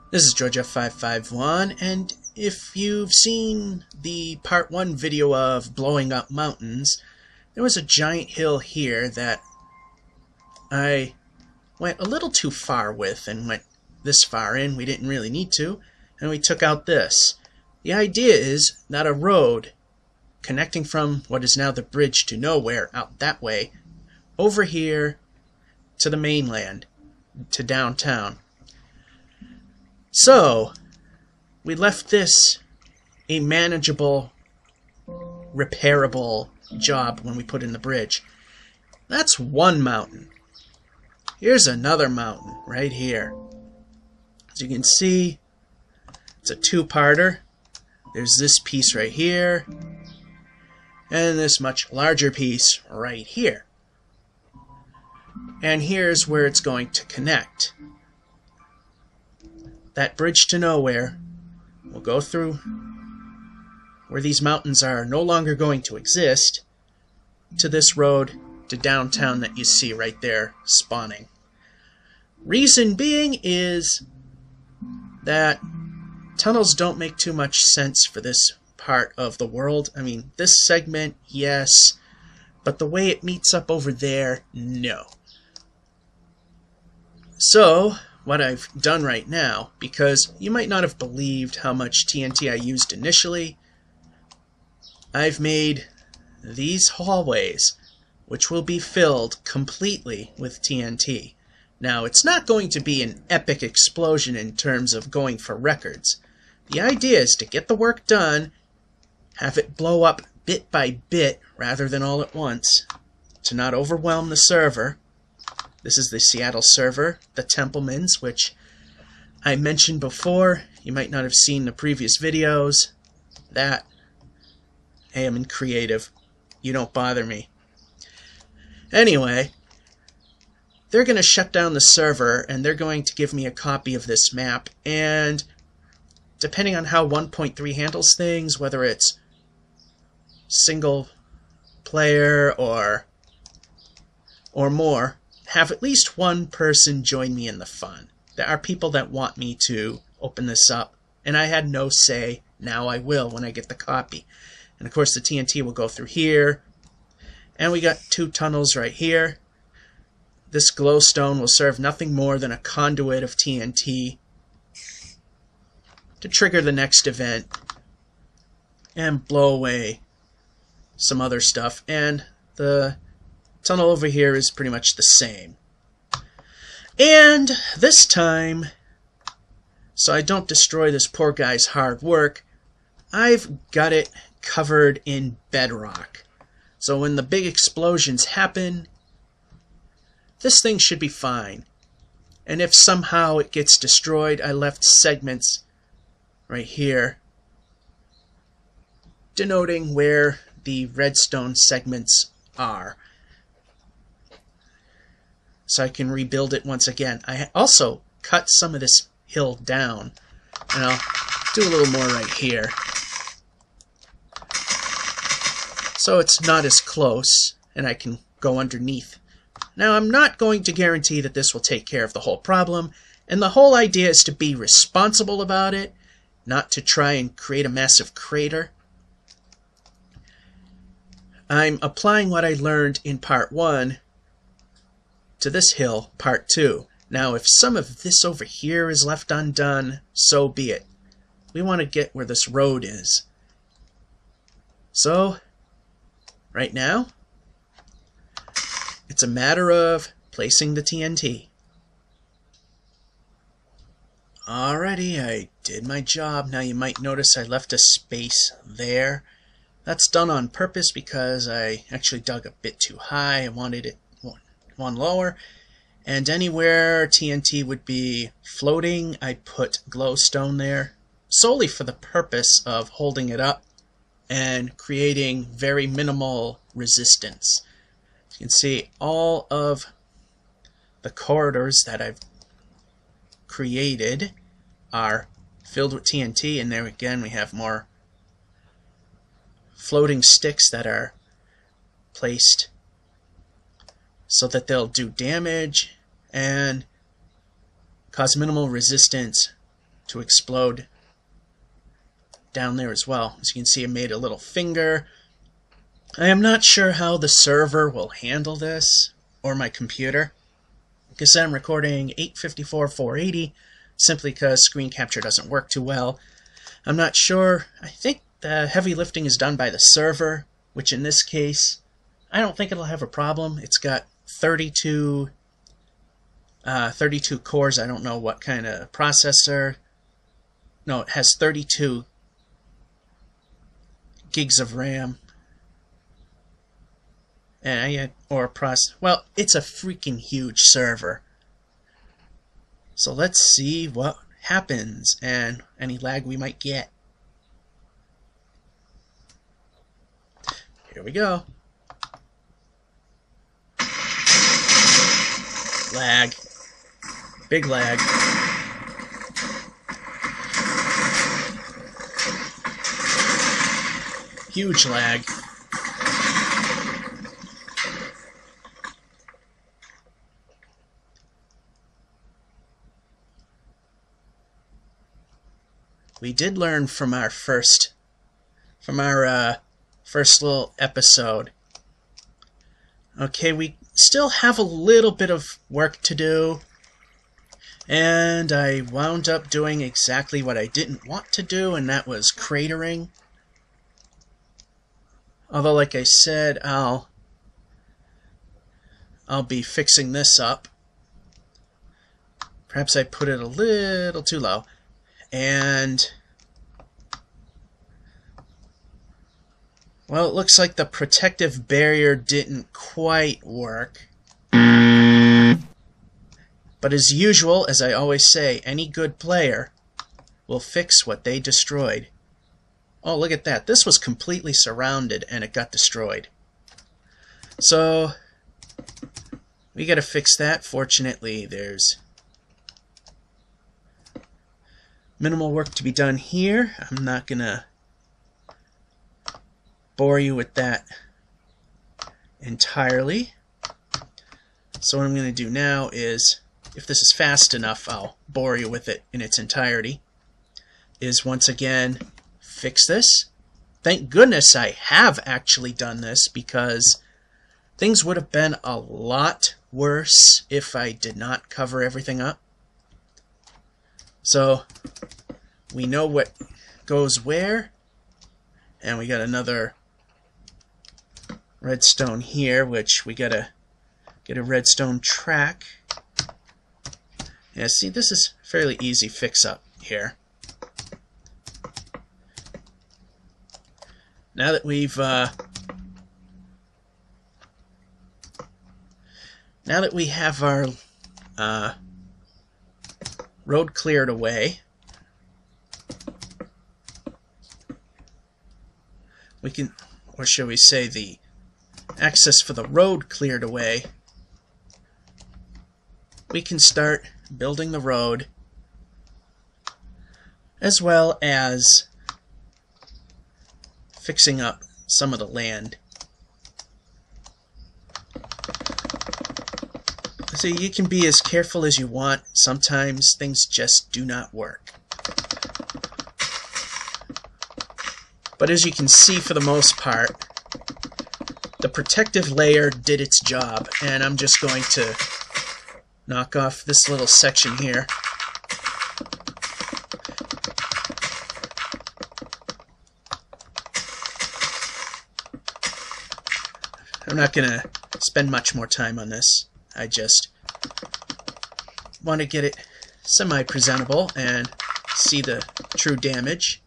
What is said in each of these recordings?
This is Georgia551, and if you've seen the part 1 video of blowing up mountains, there was a giant hill here that I went a little too far with and went this far in. We didn't really need to, and we took out this. The idea is that a road connecting from what is now the bridge to nowhere out that way over here to the mainland, to downtown. So, we left this a manageable, repairable job when we put in the bridge. That's one mountain. Here's another mountain right here. As you can see, it's a two-parter. There's this piece right here, and this much larger piece right here. And here's where it's going to connect. That bridge to nowhere will go through where these mountains are no longer going to exist to this road to downtown that you see right there spawning. Reason being is that tunnels don't make too much sense for this part of the world. I mean, this segment, yes, but the way it meets up over there, no. So, what I've done right now, because you might not have believed how much TNT I used initially, I've made these hallways, which will be filled completely with TNT. Now, it's not going to be an epic explosion in terms of going for records. The idea is to get the work done, have it blow up bit by bit rather than all at once, to not overwhelm the server. This is the Seattle server, the Templemans, which I mentioned before. You might not have seen the previous videos. That, hey, I'm in creative. You don't bother me. Anyway, they're going to shut down the server, and they're going to give me a copy of this map, and depending on how 1.3 handles things, whether it's single player or more, have at least one person join me in the fun. There are people that want me to open this up, and I had no say. Now I will when I get the copy. And of course the TNT will go through here, and we got two tunnels right here. This glowstone will serve nothing more than a conduit of TNT to trigger the next event and blow away some other stuff, and the tunnel over here is pretty much the same. And this time, so I don't destroy this poor guy's hard work, I've got it covered in bedrock. So when the big explosions happen, this thing should be fine. And if somehow it gets destroyed, I left segments right here denoting where the redstone segments are, so I can rebuild it once again. I also cut some of this hill down, and I'll do a little more right here, so it's not as close and I can go underneath. Now, I'm not going to guarantee that this will take care of the whole problem, and the whole idea is to be responsible about it, not to try and create a massive crater. I'm applying what I learned in part 1 to this hill, part 2. Now, if some of this over here is left undone, so be it. We want to get where this road is. So, right now, it's a matter of placing the TNT. Alrighty, I did my job. Now you might notice I left a space there. That's done on purpose because I actually dug a bit too high. I wanted it one lower, and anywhere TNT would be floating, I put glowstone there solely for the purpose of holding it up and creating very minimal resistance. You can see all of the corridors that I've created are filled with TNT, and there again we have more floating sticks that are placed so that they'll do damage and cause minimal resistance to explode down there as well. As you can see, I made a little finger. I am not sure how the server will handle this, or my computer, because I'm recording 854-480 simply because screen capture doesn't work too well. I'm not sure. I think the heavy lifting is done by the server, which in this case, I don't think it'll have a problem. It's got 32 cores. I don't know what kind of processor. No, it has 32 gigs of RAM. And well, it's a freaking huge server. So let's see what happens and any lag we might get. Here we go. Lag. Big lag. Huge lag. We did learn from our first little episode. Okay, we still have a little bit of work to do, and I wound up doing exactly what I didn't want to do, and that was cratering. Although, like I said, I'll be fixing this up. Perhaps I put it a little too low. And, well, it looks like the protective barrier didn't quite work. But as usual, as I always say, any good player will fix what they destroyed. Oh, look at that. This was completely surrounded and it got destroyed. So, we gotta fix that. Fortunately, there's minimal work to be done here. I'm not gonna bore you with that entirely. So what I'm gonna do now is, if this is fast enough, I'll bore you with it in its entirety, is once again fix this. Thank goodness I have actually done this, because things would have been a lot worse if I did not cover everything up. So we know what goes where, and we got another redstone here, which we gotta get a redstone track. Yeah, see, this is fairly easy fix up here. Now that we have our road cleared away, we can, or shall we say, the access for the road cleared away, we can start building the road, as well as fixing up some of the land. So you can be as careful as you want. Sometimes things just do not work. But as you can see, for the most part, the protective layer did its job, and I'm just going to knock off this little section here. I'm not going to spend much more time on this. I just want to get it semi-presentable and see the true damage.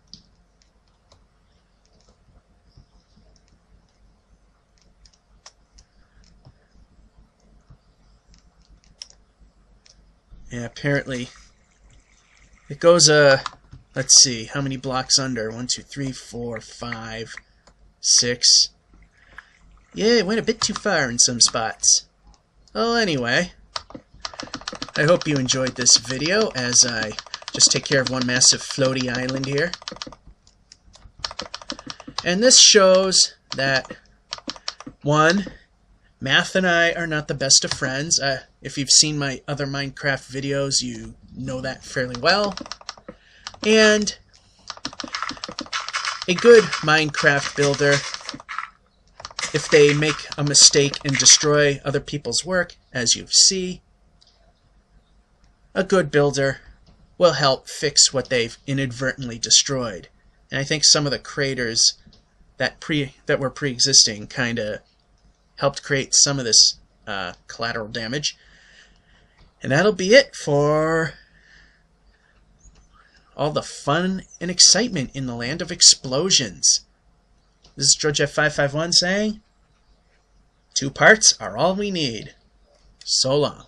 Yeah, apparently it goes, let's see, how many blocks under? 1, 2, 3, 4, 5, 6. Yeah, it went a bit too far in some spots. Well, anyway, I hope you enjoyed this video as I just take care of one massive floaty island here. And this shows that, one, Math and I are not the best of friends. If you've seen my other Minecraft videos, you know that fairly well. And a good Minecraft builder, if they make a mistake and destroy other people's work, as you see, a good builder will help fix what they've inadvertently destroyed. And I think some of the craters that were pre-existing kind of helped create some of this collateral damage. And that'll be it for all the fun and excitement in the land of explosions. This is GeorgeF551 saying, 2 parts are all we need. So long.